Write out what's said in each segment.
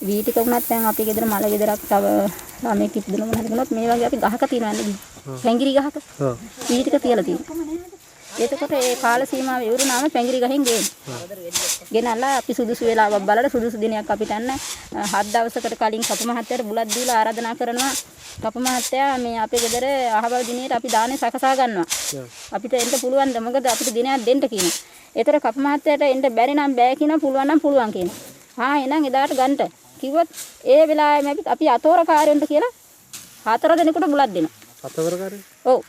වී ටික වුණත් දැන් අපේ ගෙදර මල ගෙදරක් තව ළමෙක් ඉපදුන මොනවද කරනොත් මේ වගේ අපි ගහක තියනවා නේද? පැංගිරි ගහක. ඔව්. වී ටික තියලා තියෙනවා. එතකොට ඒ කාල සීමාව ඉවරුනාම පැංගිරි ගහෙන් ගෙනල්ලා අපි සුදුසු වෙලාවක් බලලා සුදුසු දිනයක් අපිට අන්න 7 දවසකට කලින් කපු මහත්තයාට බුලත් දීලා ආරාධනා කරනවා. කපු මහත්තයා මේ අපේ ගෙදර අහවල් දිනේට අපි දානේ සකසා ගන්නවා. අපිට එන්න පුළුවන්ද? මොකද අපිට දිනයක් දෙන්න කියනවා. ඒතර කපු මහත්තයාට එන්න බැරි නම් බෑ කියනවා, පුළුවන් නම් පුළුවන් කියනවා. එහෙනම් එදාට ගන්නට කිව්වොත් ඒ වෙලාවෙම අපි අතෝරකාරයන්ට කියලා 4 දෙනෙකුට බුලත් දෙනවා. අතෝරකාරයෝ? ඔව්.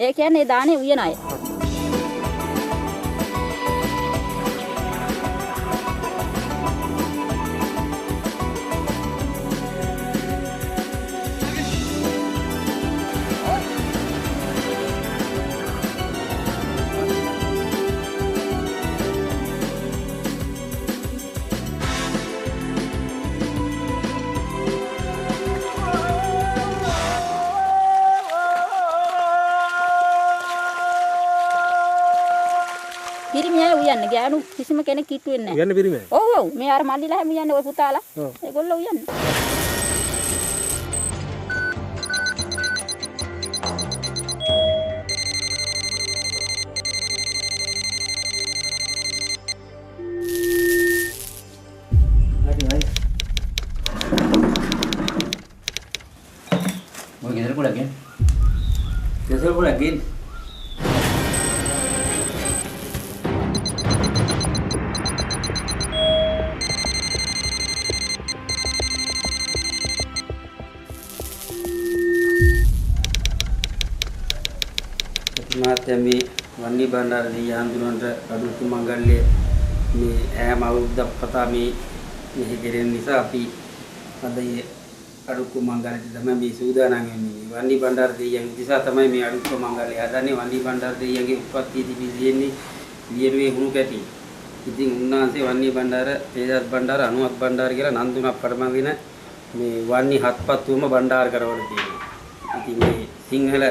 ඒ කියන්නේ දානේ උයන අය. පිරිමියා උයන්නේ ගෑනු කිසිම කෙනෙක් කිට්ටු වෙන්නේ නැහැ. උයන්නේ පිරිමියා? ඔව් ඔව්. මේ අර මල්ලිලා හැම උයන්නේ ඔය පුතාලා. ඒගොල්ලෝ උයන්නේ. Mau gendera ko lagi. Gendera ko lagi. මාත්‍ය මේ වන්නි බණ්ඩාරදී හඳුනනට අඩුතු මංගල්‍ය මේ ඈම අවුරුද්දක් පතා මේ මෙහි ගෙරෙන නිසා අපි අද මේ අඩුතු මංගල්‍යයට තමයි මේ සූදානම් වෙන්නේ. වන්නි බණ්ඩාරදී නිසා තමයි මේ අඩුතු මංගල්‍ය හදන්නේ. වන්නි බණ්ඩාරදීගේ උප්පත්තිය තිබෙන්නේ වියරුවේ හුණු කැටි. ඉතින් උන්වහන්සේ වන්නි බණ්ඩාර, තේජස් බණ්ඩාර, අනුවත් බණ්ඩාර කියලා නන්දුනක් පඩමගෙන මේ වන්නි හත්පත්තුවම බණ්ඩාර කරවල තියෙනවා. ඉතින් මේ සිංහල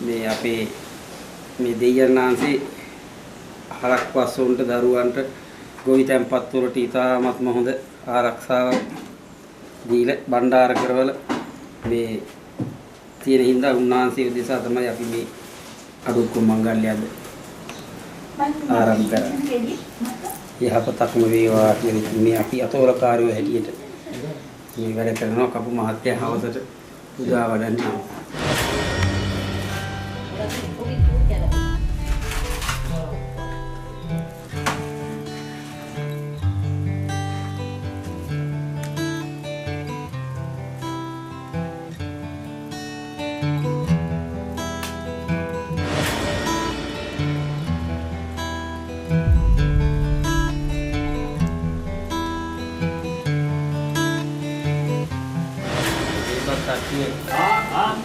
මේ අපේ මේ දෙයයන්ාන්සේ හරක් පස්සොන්ට දරුවන්ට ගොවිතැන්පත් වලට ඉතාමත්ම හොඳ ආරක්ෂාවක් දීලා බණ්ඩාර කරවල මේ තියෙන හින්දා උන්වහන්සේ උදෙසා තමයි අපි මේ අඩුක්කු මංගල්‍යයද ආරම්භ කරන්නේ. යහපතක්ම වේවා කියන මේ අපි අතෝරකාරයෝ හැටියට මේ වැඩ කරනවා. කපු මහත්තයා හවසට පුදා වඩන්නවා.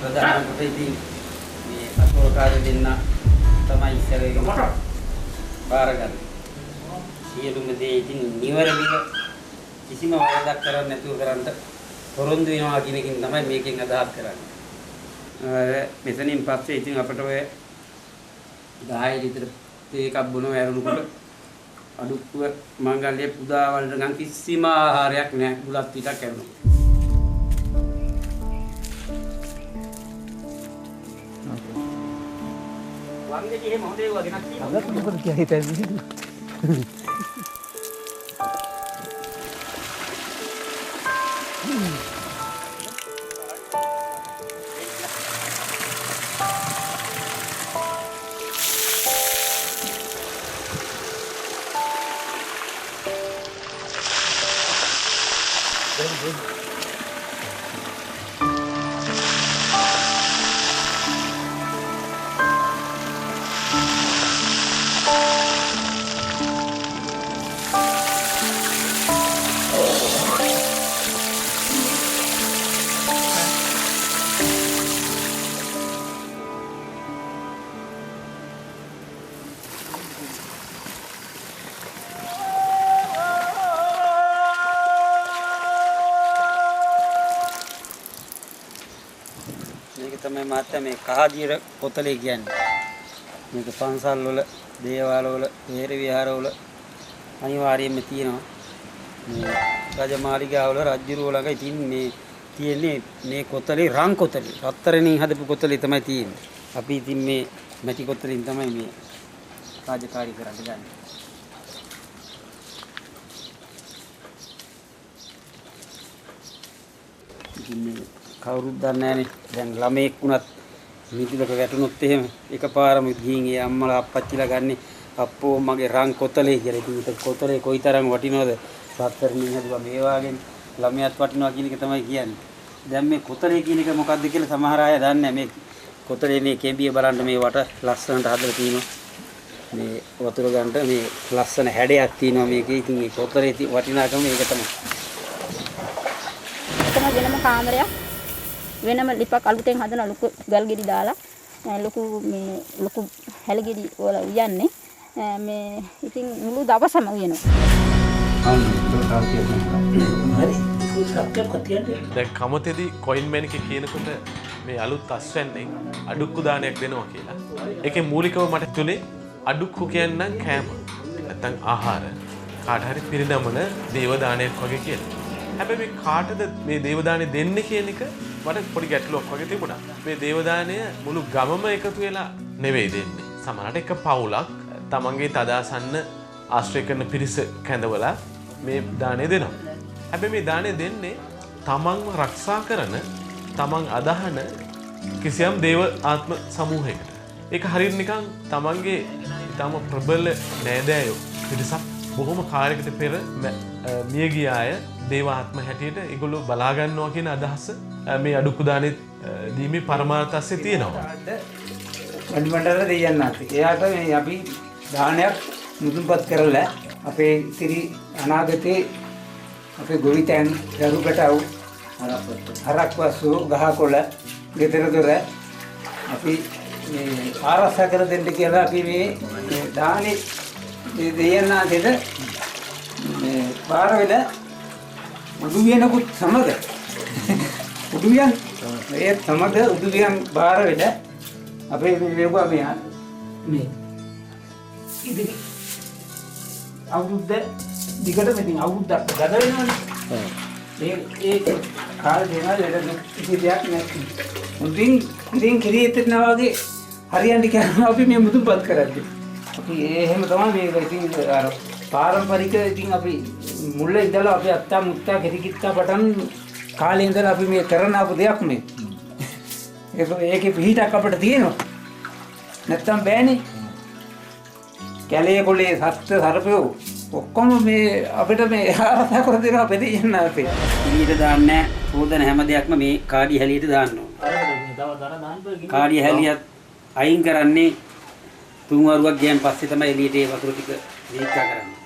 ප්‍රධාන කොට ඉතින් මේ අතෝරකාරය දෙන්න තමයි ඉස්සරගෙන බාරගන්නේ. සියලුම දේ ඉතින් නිවැරදිව කිසිම වරදක් කරන්නේ නැතුව කරන්න පොරොන්දු වෙනවා කියන එකෙන් තමයි මේකෙන් අදහස් කරන්නේ. මෙතනින් පස්සේ ඉතින් අපිට ඔය 10 ලිටර තේ එකක් බොනවා ඇරුණුකොට අඩුක්කුව මංගල්‍ය පුදා වලට ගන්න කිසිම ආහාරයක් නැහැ. බුලත් පිටක් ඇරුණා. වංගෙ කියේ මොහොතේ වගේ නැති. අදත් මොකද කියයි තැන්නේ. තමයි මාත්‍ය මේ කහදියර පොතලේ කියන්නේ. මේක පන්සල් වල, දේවාල වල, විහාර විහාර වල අනිවාර්යයෙන්ම තියෙනවා. මේ රජමාලිගාවල රජුරෝ ළඟ ඉතින් මේ තියෙන්නේ මේ කොතලේ රන් කොතලේ රත්තරණින් හදපු කොතලේ තමයි තියෙන්නේ. අපි ඉතින් මේ මැටි කොතලින් තමයි මේ රාජකාරී කරන්න ගන්නේ. ඉතින් මේ කවුරුත් දන්නේ නැහනේ. දැන් ළමෙක් වුණත් මිදුලක වැටුනොත් එහෙම එකපාරම ගිහින් ඒ අම්මලා අප්පච්චිලා ගන්නේ අප්පෝ මගේ රන් කොතලේ කියලා. ඉතින් ඒක කොතලේ කොයිතරම් වටිනවද? රත්තරණින් හදුවා මේ වාගෙන් ළමයාත් වටිනවා කියන එක තමයි කියන්නේ. දැන් මේ කොතලේ කියන එක මොකක්ද කියලා සමහර අය දන්නේ නැහැ. මේ කොතලේ මේ කෙඹිය බලන්න මේ වට ලස්සනට හදලා තිනවා. මේ වතුර ගන්නට මේ ලස්සන හැඩයක් තියෙනවා මේකේ. ඉතින් මේ කොතලේ වටිනාකම මේක තමයි. එතන වෙනම කාමරයක් වෙනම ලිපක් අලුතෙන් හදන ලොකු ගල්ගෙඩි දාලා ලොකු හැලගෙඩි වල උයන්නේ මේ ඉතින් මුළු දවසම උයනවා. දැන් කමතේදී කොයින් මැනික කියනකොට මේ අලුත් අස්වැන්නෙන් අඩුක්කු දානයක් දෙනවා කියලා. ඒකේ මූලිකව මට තුනේ අඩුක්කු කියන්නම් කෑම. නැත්නම් ආහාර. කාට හරි පිරිනමන දේව දානයක් වගේ කියලා. හැබැයි මේ කාටද මේ දේව දානෙ දෙන්නේ කියන එක මට පොඩි ගැටලුවක් වගේ තිබුණා. මේ දේව දානය මුළු ගමම එකතු වෙලා නෙවෙයි දෙන්නේ. සමහරට එක පවුලක් තමන්ගේ තදාසන්න ආශ්‍රය කරන පිරිස කැඳවලා මේ දානය දෙනවා. හැබැයි මේ දානය දෙන්නේ තමන්ව ආරක්ෂා කරන තමන් අදහන කිසියම් දේව ආත්ම සමූහයකට. ඒක හරියට නිකන් තමන්ගේ ඊටම ප්‍රබල නෑදෑයෝ පිරිසක් බොහොම කාලයකට පෙර මිය ගිය අය දේව ආත්ම හැටියට ඒගොල්ලෝ බලා ගන්නවා කියන අදහස මේ අඩුක්කු දානෙ දීමේ පරමාර්ථය තියෙනවා. මණ්ඩල දෙයයන් නැති. එයාට මේ අපි දානයක් මුදුන්පත් කරලා අපේ ඉතිරි අනාගතේ අපේ ගොවිතැන් දරුකටව හරක්වස්සු ගහකොළ ගෙදර දොර අපි මේ ආරක්ෂා කර දෙන්න කියලා අපි මේ දානේ දෙයයන් නැතිද මේ බාර වෙලා උඩුවියනකුත් සමග උඩුවියන් ඒ සමග උඩුවියන් බාර වෙලා අපේ මේවා මේ ඉතින් අවුරුද්ද දිගට මෙතින් අවුරුද්දක් ගත වෙනවනේ. ඒ කාල දෙනා ලෙඩ කිසි දෙයක් නැති. මුදින් කිරියෙත්නා වගේ හරියන්නේ කරනවා අපි මේ මුදුන්පත් කරද්දී. අපි එහෙම තමයි මේක ඉතින් අර පාරම්පරික ඉතින් අපි මුල්ල ඉඳලා අපි අත්තා මුත්තා කිරිකිත්තා පටන් කාලේ ඉඳලා අපි මේ කරන අපු දෙයක් මේ. ඒකේ පිහිටක් අපිට තියෙනවා. නැත්තම් බෑනේ. කැලේ කොලේ සත්ත්ව සර්පයෝ ඔක්කොම මේ අපිට මේ ආරක්ෂා කර දෙනවා බෙදෙන්න අපේ. එළියට දාන්නේ හොදන හැම දෙයක්ම මේ කාඩිය හැලියට දාන්න ඕන. කාඩිය හැලියත් අයින් කරන්නේ 3 වරුවක් ගියන් පස්සේ තමයි එළියට ඒ වතුර ටික දීක්කා කරන්නේ.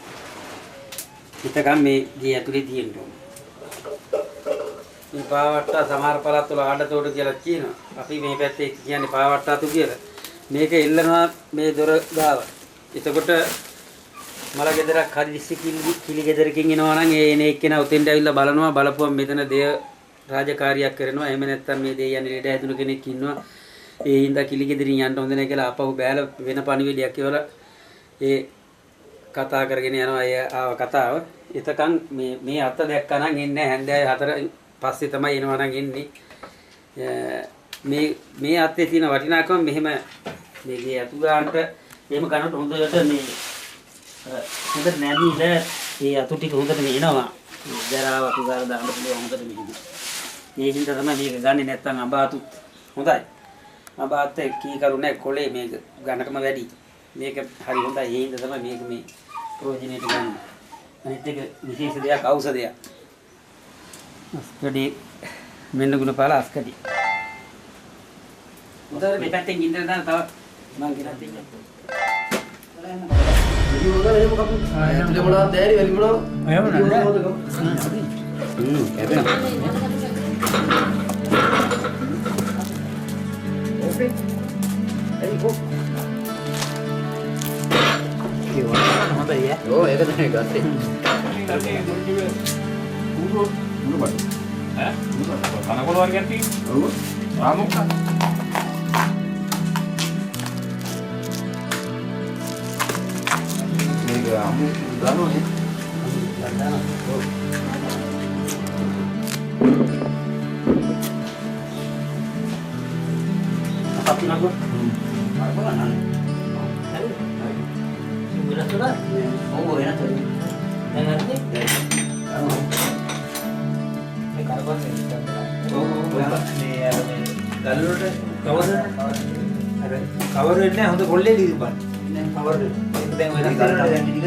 හිතකම් මේ ගේ ඇතුලේ තියෙන්න ඕන. මේ පාවට්ටා සමහර පළාත්වල ආඩතෝඩ කියලා කියනවා. අපි මේ පැත්තේ කියන්නේ පාවට්ටාතු කියලා. මේක එල්ලනවා මේ දොර ගාව. එතකොට මල ගෙදරක් හදිස්සි කිලි ගෙදරකින් එනවා නම් ඒ එන එක්කෙනා උතෙන්ට ඇවිල්ලා බලනවා බලපුවම මෙතන දෙය රාජකාරියක් කරනවා. එහෙම නැත්නම් මේ දෙයයන් ලෙඩ හැදුණු කෙනෙක් ඉන්නවා. ඒ හින්දා කිලි ගෙදරින් යන්න හොඳ නැහැ කියලා ආපහු බෑලා වෙන පණිවිඩයක් කියලා ඒ කතා කරගෙන යනවා. ඒ ආව කතාව. එතකන් මේ අත දැක්කා නම් එන්නේ හැන්දෑවේ 4 පස්සේ තමයි එනවා නම් එන්නේ. මේ අතේ තියෙන වටිනාකම මෙහෙම මේකේ අතු ගන්නට එහෙම කරනකොට හොඳට මේ හොඳට නැදිලා ඒ අතු ටික හොඳට එනවා. ජරාව අතු ගාලා දාන්න පුළුවන් හොඳට මෙහෙම. ඒ හින්දා තමයි මේක ගන්නෙ නැත්තම් අඹාතු හොඳයි. අඹාත් කී කරුණේ කොලේ මේක ගන්නකම වැඩි. මේක හරි හොඳයි. ඒ හින්දා තමයි මේක මේ ප්‍රයෝජනෙට ගන්න. අනිත් එක විශේෂ දෙයක් ඖෂධයක්. අස්කඩි මෙන්න ගුණ පාල අස්කඩි. උදේ මේ පැත්තෙන් ඉඳලා දාන්න තව මං ගෙනත් දෙන්නම්. ඇතුලේ මොනවද දැරි වෙලි මොනවද? එහෙම නේද? එතන. ඕකේ. එයිකෝ. ඒ වුණා හොඳයි ඈ. ඕ ඒක තමයි ගත්තේ. මොනවද? ඈ? කනකොල වර්ගයක් තියෙනවා. ඔව්. ආමුක්ක. මේක අමු දානෝනේ. දානවා. ඔව්. Tapi nak gua. Apa kan? Mira tu lah. Oh, enak tu. Yang nanti. මේ කරපන්නේ මේ ගල්වලට කවර අර කවර වෙන්නේ හොඳ කොල්ලේ දීපන් නේ කවර දැන් ඔය දැන් ටික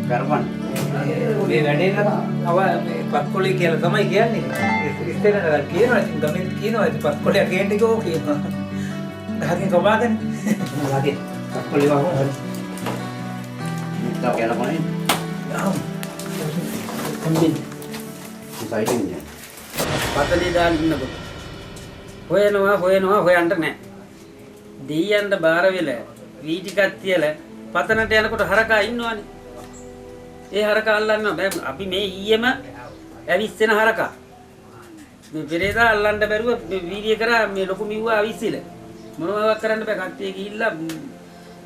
Garban. මේ වැඩේල අව මේ පත්කොලේ කියලා තමයි කියන්නේ ඉස්සෙල්ලා කියනවා ඉතින් ගමේ කියනවා ඉතින් පත්කොලේ ගේන්න කිව්වෝ කියනවා ගහකින් කපාගෙන වගේ පත්කොලේ වහම හරි Tak kaya apa ni? කම්බින් Exciting je. පතලේ දාලා ඉන්නකොට හොයනවා හොයන්න නැහැ. දෙයියන්ට බාර වෙලා වී ටිකක් තියලා පතනට යනකොට හරකා ඉන්නවනේ. ඒ හරකා අල්ලන්න බෑ. අපි මේ ඊයේම ඇවිස්සෙන හරකා. මේ පෙරේදා අල්ලන්න බැරුව වීඩියෝ කරා මේ ලොකු මිව්වා අවිස්සිල. මොනවවත් කරන්න බෑ. කට්ටිය ගිහිල්ලා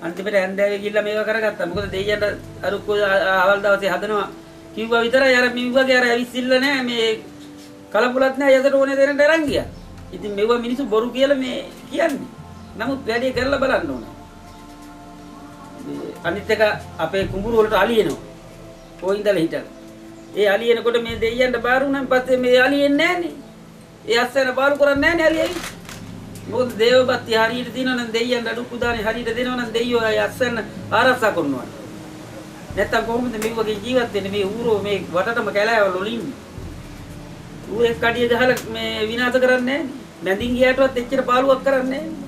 අන්තිමට ඇන්දෑවේ ගිහිල්ලා මේවා කරගත්තා. මොකද දෙයියන්ට අරුක්කෝ අවල් දවසේ හදනවා කිව්වා විතරයි අර මිව්වගේ අර ඇවිස්සිල්ල නෑ මේ කලබලත් නෑ යකට ඕනේ දෙරන්ට අරන් ගියා. ඉතින් මෙව මිනිස්සු බොරු කියලා මේ කියන්නේ. නමුත් වැඩේ කරලා බලන්න ඕනේ. අනිත් එක අපේ කුඹුරු වලට අලියනවා. කොයින්දලා හිටලා. ඒ අලියනකොට මේ දෙයියන්ට බාර වුණාන් පස්සේ මේ අලියෙන්නේ නෑනේ. ඒ අස්සන බාරු කරන්නේ නෑනේ අලියයි. මොකද දේවපත්ති හරියට දිනනවා නම් දෙයියන්ට අඩුක්කු දානේ හරියට දෙනවා නම් දෙයියෝ අය අස්සන ආරක්ෂා කරනවා. නැත්තම් කොහොමද මේ වගේ ජීවත් වෙන්නේ මේ ඌරෝ මේ වටටම කැලෑවල වලින් ඌ එක් කඩිය ගහලා මේ විනාශ කරන්නේ නැහැ. නැඳින් ගියාටවත් එච්චර පාළුවක් කරන්නේ නැහැ.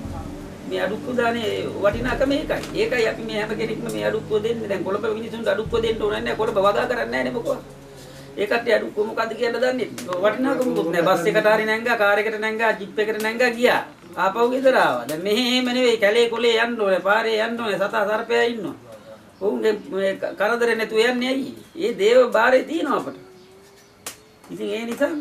මේ අඩුක්කු දානේ වටිනාකම ඒකයි. ඒකයි අපි මේ හැම කෙනෙක්ම මේ අඩුක්කු දෙන්නේ. දැන් කොළඹ මිනිසුන්ට අඩුක්කු දෙන්න ඕනේ නැහැ. කොළඹ වදා කරන්නේ නැහැ නේ මොකෝ. ඒකට අඩුක්කු මොකද්ද කියලා දන්නේ. වටිනාකම මොකුත් නැහැ. බස් එකට හරි නැංගා, කාර් එකට නැංගා, ජිප් එකට නැංගා ගියා. ආපහු ගෙදර ආවා. දැන් මෙහෙම නෙවෙයි කැලේ කොලේ යන්න ඕනේ, පාරේ යන්න ඕනේ, සතා සර්පයා ඉන්නවා. ඔවුන්ගේ කරදරේ නැතුව යන්නේ ඇයි? ඒ දේව බාරේ තියෙනවා අපට. ඉතින් ඒ නිසා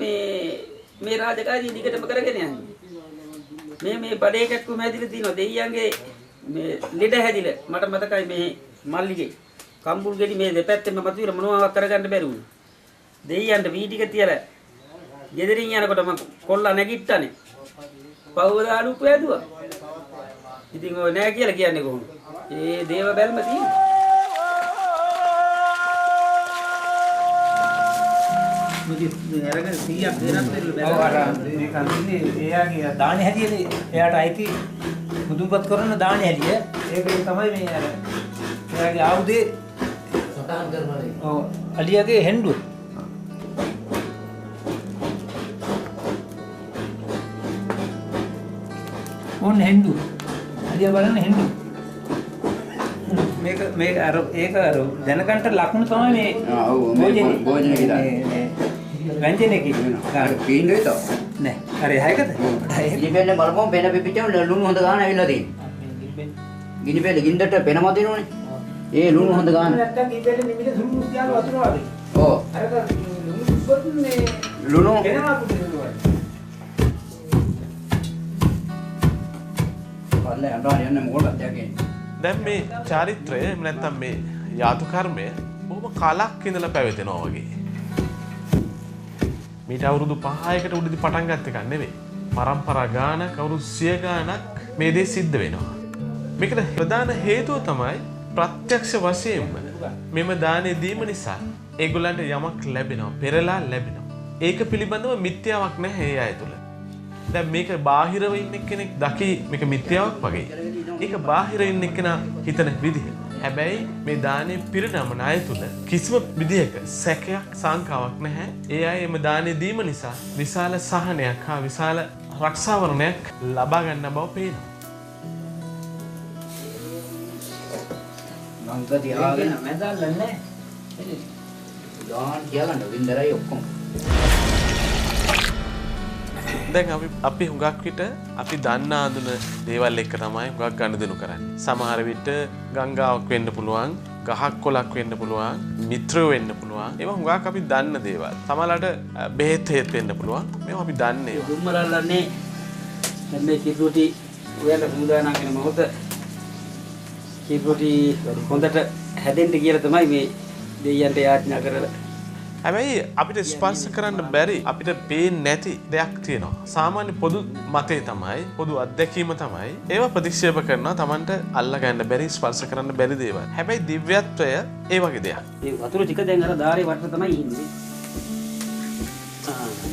මේ රාජකාරිය දිගටම කරගෙන යන්නේ. මේ බඩේ කැක්කුම හැදිලා තියෙනවා දෙයියන්ගේ මේ ලෙඩ හැදිලා. මට මතකයි මේ මල්ලිගේ කම්බුල් ගෙඩි මේ දෙපැත්තෙම මතුවිලා මොනවාවක් කරගන්න බැරි වුණා. දෙයියන්ට වී ටික තියලා ගෙදරින් යනකොට මම කොල්ලා නැගිට්ටනේ. පහුවදා අඩුක්කු ඇදුවා. ඉතින් ඔය නෑ කියලා කියන්නේ කොහොමද? ඒ දේව බැල්ම තියෙනවා. මුදි අරගෙන 100ක් දෙනත් බැලුවා. මේ කන්දිනේ එයාගේ දානේ හැදියනේ එයාට අයිති මුදුන්පත් කරන දානේ හැදිය. ඒක තමයි මේ අර එයාගේ ආයුධේ සටහන් කරනවා. ඔව් අලියාගේ හෙන්ඩුව. ඕන් හෙන්ඩුව. අලියා බලන්න හෙන්ඩුව. මේක අර ඒක අර දැනගන්න ලකුණු තමයි මේ Bojone kita. වැංජනේ කියනවා. Pindu itu. නෑ. හරි හයකද? Gini pele balapom pena pipicam lunu honda gana avilla තියෙන්නේ. Gini pele gindata pena මතිනෝනේ. ඒ ලුණු හොඳ ගන්න. නැත්තම් ඉතින් නිමිට සුළු තියාලා වතුර වගේ. ඔව්. අරක ලුණු සුබත් මේ ලුණු වෙනවා පුදුමයි. පල්ලේ අඬා යන්නේ මොකටද යන්නේ? දැන් මේ චාරිත්‍රය එහෙම නැත්නම් මේ යාතු කර්මය බොහොම කාලක් ඉඳලා පැවැතෙනවා වගේ. මීට අවුරුදු 5කට උඩදී පටන් ගත්ත එකක් නෙවෙයි. පරම්පරා ගානක් අවුරුදු 100 ගානක් මේ දේ සිද්ධ වෙනවා. මේකට ප්‍රධාන හේතුව තමයි ප්‍රත්‍යක්ෂ වශයෙන්ම මෙම දානේ දීම නිසා ඒගොල්ලන්ට යමක් ලැබෙනවා, පෙරලා ලැබෙනවා. ඒක පිළිබඳව මිත්‍යාවක් නැහැ ඒ අය තුල. දැන් මේක බාහිරව ඉන්න කෙනෙක් දකි මේක මිත්‍යාවක් වගේ. ඒක බාහිරින් ඉන්න කෙනා හිතන විදිහ. හැබැයි මේ දානේ පිරිනමන අය තුල කිසිම විදිහක සැකයක් සංකාවක් නැහැ. ඒ අය එම දානේ දීම නිසා විශාල සහනයක් හා විශාල රක්ෂාවරණයක් ලබා ගන්න බව පේනවා. මං කතියාගෙන මැදල්ල නැහැ. ගාන කියලා නවින්දරයි ඔක්කොම. දැන් අපි හුඟක් විට අපි දන්න ආඳුන දේවල් එක්ක තමයි හුඟක් ගනුදෙනු කරන්නේ. සමහර විට ගංගාවක් වෙන්න පුළුවන්, ගහක් කොළක් වෙන්න පුළුවන්, මිත්‍රයෝ වෙන්න පුළුවන්. ඒවා හුඟක් අපි දන්න දේවල්. සමහරවිට බෙහෙත් හේත් වෙන්න පුළුවන්. මේවා අපි දන්නේ. දුම්මරල්ලන්නේ දැන් මේ කිරුටි ඔයාලා සූදානම් වෙන මොහොත කිරුටි හොඳට හැදෙන්න කියලා තමයි මේ දෙයියන්ට යාඥා කරලා හැබැයි අපිට ස්පර්ශ කරන්න බැරි අපිට පේන්නේ නැති දෙයක් තියෙනවා. සාමාන්‍ය පොදු මතය තමයි පොදු අත්දැකීම තමයි ඒව ප්‍රතික්ෂේප කරනවා Tamanට අල්ල ගන්න බැරි ස්පර්ශ කරන්න බැරි දේවල්. හැබැයි දිව්‍යත්වය ඒ වගේ දෙයක්. මේ වතුර ටික දැන් අර ධාරේ වටට තමයි ඉන්නේ.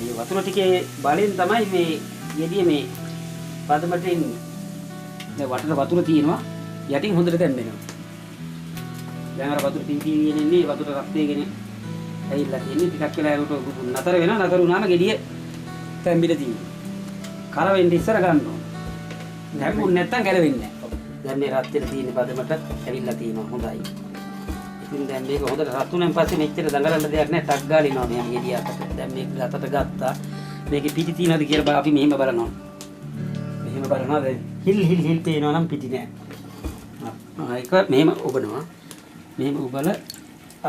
මේ වතුර ටිකේ බලෙන් තමයි මේ ගෙඩිය මේ පදමට එන්නේ. දැන් වටට වතුර තියෙනවා යටින් හොඳට දැම්මෙනවා. දැන් අර වතුර පිංචිගෙන ඉන්නේ වතුර රක්තේගෙන ඇවිල්ලා ඉන්නේ ටිකක් වෙලා ඒකට නතර වෙනවා. නතර වුණාම ගෙඩිය තැම්බිලා තියෙනවා. කර වෙන්න ඉස්සර ගන්න ඕන. නැඹුන් නැත්තම් ගැලවෙන්නේ නැහැ. දැන් මේ රත් වෙලා තියෙන පදමට ඇවිල්ලා තියෙනවා හොඳයි. ඉතින් දැන් මේක හොඳට රත් වුණාන් පස්සේ මෙච්චර දඟලන්න දෙයක් නැහැ. ටක් ගාලිනවා මෙයා ගෙඩිය අතට. දැන් මේක අතට ගත්තා. මේකේ පිටි තියනවාද කියලා අපි මෙහෙම බලනවා. මෙහෙම බලනවා දැන් හිල් පේනවා නම් පිටි නෑ. ඒක මෙහෙම ඔබනවා. මෙහෙම ඔබලා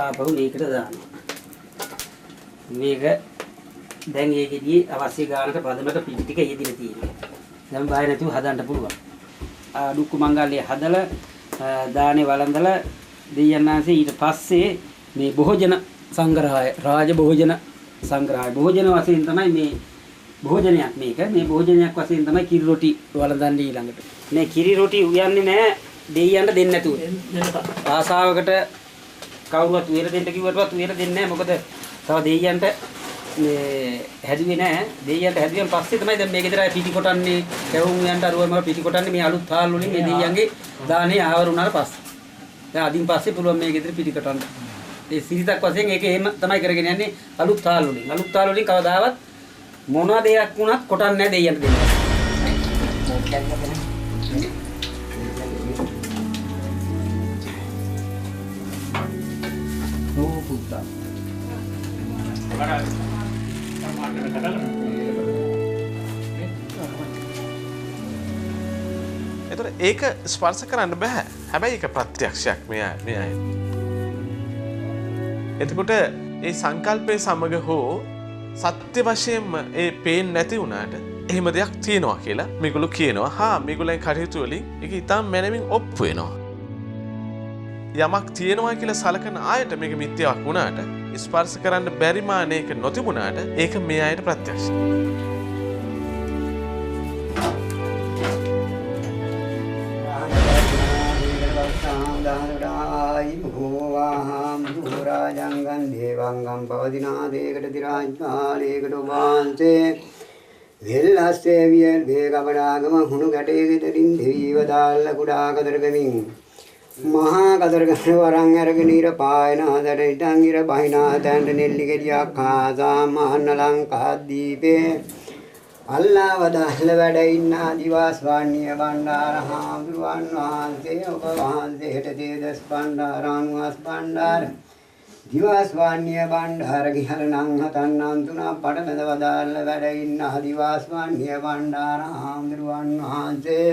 ආපහු මේකට දානවා. මේක දැන් ඒකෙදී අවශ්‍ය ගානට පදමට පිටි ටික යෙදිලා තියෙනවා. දැන් බය නැතුව හදන්න පුළුවන්. අඩුක්කු මංගල්‍යය හදලා දානේ වළඳලා දෙයන්නාසේ ඊට පස්සේ මේ භෝජන සංග්‍රහය රාජ භෝජන සංග්‍රහය භෝජන වශයෙන් තමයි මේ භෝජනයක් මේක. මේ භෝජනයක් වශයෙන් තමයි කිරි රොටි වළඳන්නේ ඊළඟට. මේ කිරි රොටි උයන්නේ නැහැ දෙයියන්ට දෙන්න නැතුව. ආසාවකට කවුරුවත් උයර දෙන්න කිව්වටවත් උයර දෙන්නේ නැහැ. මොකද තව දෙයියන්ට මේ හැදුවේ නැහැ. දෙයියන්ට හැදුවෙන් පස්සේ තමයි දැන් මේ ගෙදර පිටි කොටන්නේ, කැවුම් යන්ට අරුවම පිටි කොටන්නේ මේ අලුත් තාල් වලින් මේ දෙයියන්ගේ දානේ ආවර වුණාට පස්සේ. දැන් අදින් පස්සේ පුළුවන් මේ ගෙදර පිටි කොටන්න. ඒ සිරිතක් වශයෙන් ඒක එහෙම තමයි කරගෙන යන්නේ අලුත් තාල් වලින්. අලුත් තාල් වලින් කවදාවත් මොනවා දෙයක් වුණත් කොටන්නේ නැහැ දෙයියන්ට දෙන්න. පුතා. එතකොට ඒක ස්පර්ශ කරන්න බෑ. හැබැයි ඒක ප්‍රත්‍යක්ෂයක් මේ අය. එතකොට ඒ සංකල්පයේ සමග හෝ සත්‍ය වශයෙන්ම ඒ පේන්නේ නැති වුණාට එහෙම දෙයක් තියෙනවා කියලා මේගොල්ලෝ කියනවා. හා මේගොල්ලන් කටයුතු වලින් ඒක ඉතාම මැනවින් ඔප්පු වෙනවා. යමක් තියෙනවා කියලා සලකන ආයත මේක මිත්‍යාවක් වුණාට ස්පර්ශ කරන්න බැරි මානයක නොතිබුණාට ඒක මේ අයට ප්‍රත්‍යක්ෂයි. රාජංගන් දේවංගම් පවදිනා දේකට දිරාජ්වාලයකට වාන්සේ වෙල්ලස්සේ වියල් වේගමනාගම හුණු ගැටේගෙතරින් දෙවීව දාල්ල කුඩා කදරගමින් මහා කදරගම වරන් අරගෙන ඉර පායන හදට ඉටන් ඉර බහිනා තැන්ට නෙල්ලි ගෙඩියක් ආසා මහන්න ලංකා දීපේ අල්ලා වදාළ වැඩ ඉන්න ආදිවාස වන්නිය බණ්ඩාර හාමුදුරුවන් වහන්සේ ඔබ වහන්සේට දේදස් බණ්ඩාරානුවාස් බණ්ඩාර දිවාස් වන්නිය බණ්ඩාර ගිහල නම් හතන් අන්තුනා පඩමෙද වදාළ වැඩ ඉන්න ආදිවාස වන්නිය බණ්ඩාර හාමුදුරුවන් වහන්සේ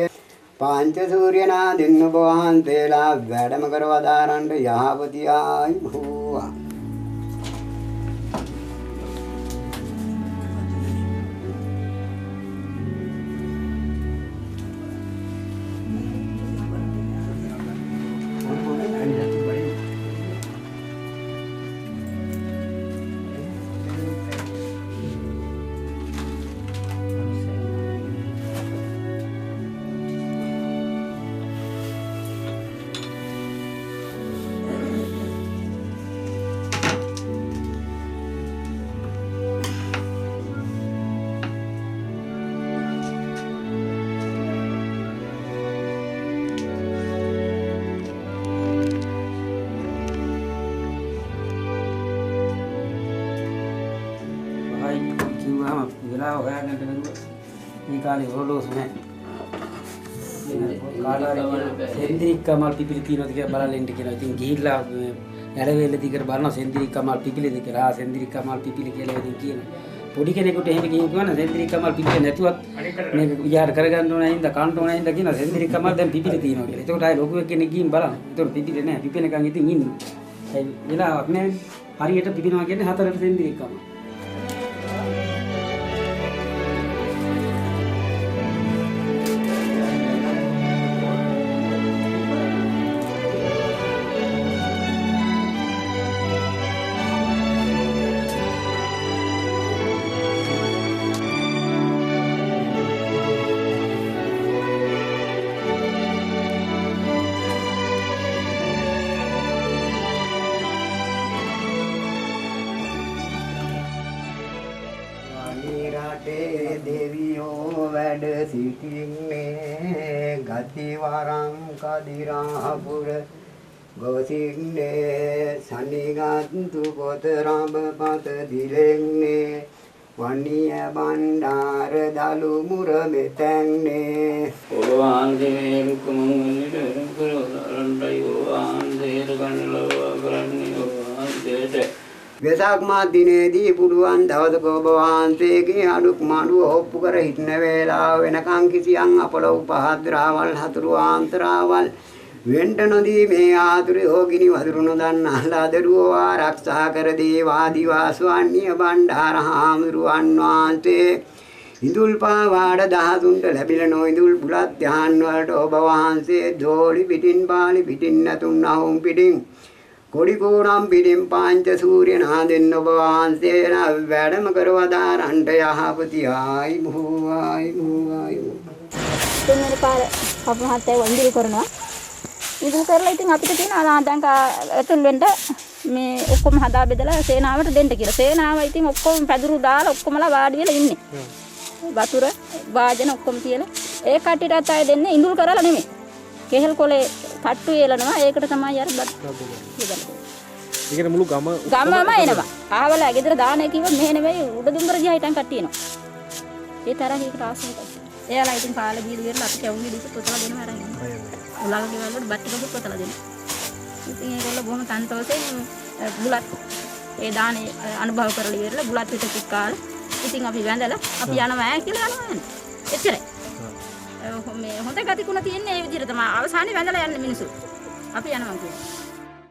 පාංච සූර්යනා දෙන්න ඔබ වහන්සේලා වැඩම කර වදාරන්ට යහපතියායි භූවා. වෙලා හොයාගන්න බැරුව මේ කාලේ ඔරලෝසු නැහැ. සෙන්ද්‍රික් කමල් පිපිලි තියනවාද කියලා බලන්න ඉන්න කියනවා. ඉතින් ගිහිල්ලා ඇලවෙල්ල දිගට බලනවා සෙන්ද්‍රික් කමල් පිපිලිද කියලා. ආ සෙන්ද්‍රික් කමල් පිපිලි කියලා ඉතින් කියනවා. පොඩි කෙනෙකුට එහෙම කියනවා සෙන්ද්‍රික් කමල් පිපිලි නැතුවත් මේක විචාර කරගන්න ඕන හින්දා කන්න ඕන හින්දා කියනවා සෙන්ද්‍රික් කමල් දැන් පිපිලි තියනවා කියලා. ඒකට ආයේ ලොකු කෙනෙක් ගිහින් බලන්න. ඒකට පිපිලි නැහැ. පිපෙනකන් ඉතින් ඉන්නේ. ඒ වෙලාවක් නැහැ. හරියට පිපිනවා කියන්නේ 4ට සෙන්ද්‍රික් කමල්. වැඩ සිටින්නේ ගති වරම් කදිරාපුර ගොසින්නේ සනිගත්තු පොත රඹපත දිලෙන්නේ වණිය බණ්ඩාර දලු මුර මෙතැන්නේ ඔලවාන්සේ රුක්කමංගලට කරවලන්ටයි ඔලවාන්සේ කන්නලව කරන්නේ ඔලවාන්සේට වෙසක් මා දිනේදී පුඩුවන් දවසක ඔබ වහන්සේගේ අඩුක් මඩුව ඔප්පු කර හිටන වේලාව වෙනකන් කිසියම් අපල උපහාද්‍රාවල් හතුරු ආන්තරාවල් වෙන්ට නොදී මේ ආතුරේ හොගිනි වදුරු නොදන්නා ලදරුව ආරක්ෂා කර දේවා දිවාස්වන්නිය බණ්ඩාර හාමුදුරුවන් වහන්සේ ඉඳුල් පාවාඩ දහතුන්ට ලැබිලා නොඉඳුල් බුලත් ධ්‍යාන වලට ඔබ වහන්සේ දෝලි පිටින් බාලි පිටින් නැතුන් අහුම් පිටින් කොඩි කෝරම් පිටින් පාංච සූර්ය නාදෙන් ඔබ වහන්සේ වැඩම කරවදාරන්ට යහපති ආයි භූවායි භූවායි තුන්වෙනි පාර අප මහත්තයා වඳුරු කරනවා. ඉතින් කරලා ඉතින් අපිට තියෙනවා දැන් ඇතුල් වෙන්න මේ ඔක්කොම හදා බෙදලා සේනාවට දෙන්න කියලා. සේනාව ඉතින් ඔක්කොම පැදුරු දාලා ඔක්කොමලා වාඩි වෙලා ඉන්නේ. වතුර වාජන ඔක්කොම තියලා ඒ කට්ටියටත් අය දෙන්නේ ඉඳුල් කරලා නෙමෙයි. කෙහෙල් කොලේ තට්ටු වේලනවා. ඒකට තමයි අර බත් බෙදලා. ඒකට මුළු ගමම එනවා. ආවලා ගෙදර දාන කිව්ව මෙහෙ නෙවෙයි උඩ දුම්බර දිහා හිටන් කට්ටිය එනවා. ඒ තරම් ඒකට ආසයි. එයාලා ඉතින් කාලේ බීල විරලා අපි කැවුම් ගෙඩියක් පොතලා දෙනවා අරන්. උලංගේ වලට බත් ටිකක් පොතලා දෙනවා. ඉතින් ඒගොල්ලෝ බොහොම සන්තෝෂයෙන් බුලත් ඒ දානේ අනුභව කරලා ඉවරලා බුලත් පිටකක් කාලා ඉතින් අපි වැඳලා අපි යනවා කියලා යනවා. එච්චරයි. මේ හොඳ ගතිකුණ තියෙන්නේ මේ විදිහට තමයි අවසානයේ වැඳලා යන්නේ මිනිස්සු. අපි යනවා කියන්නේ.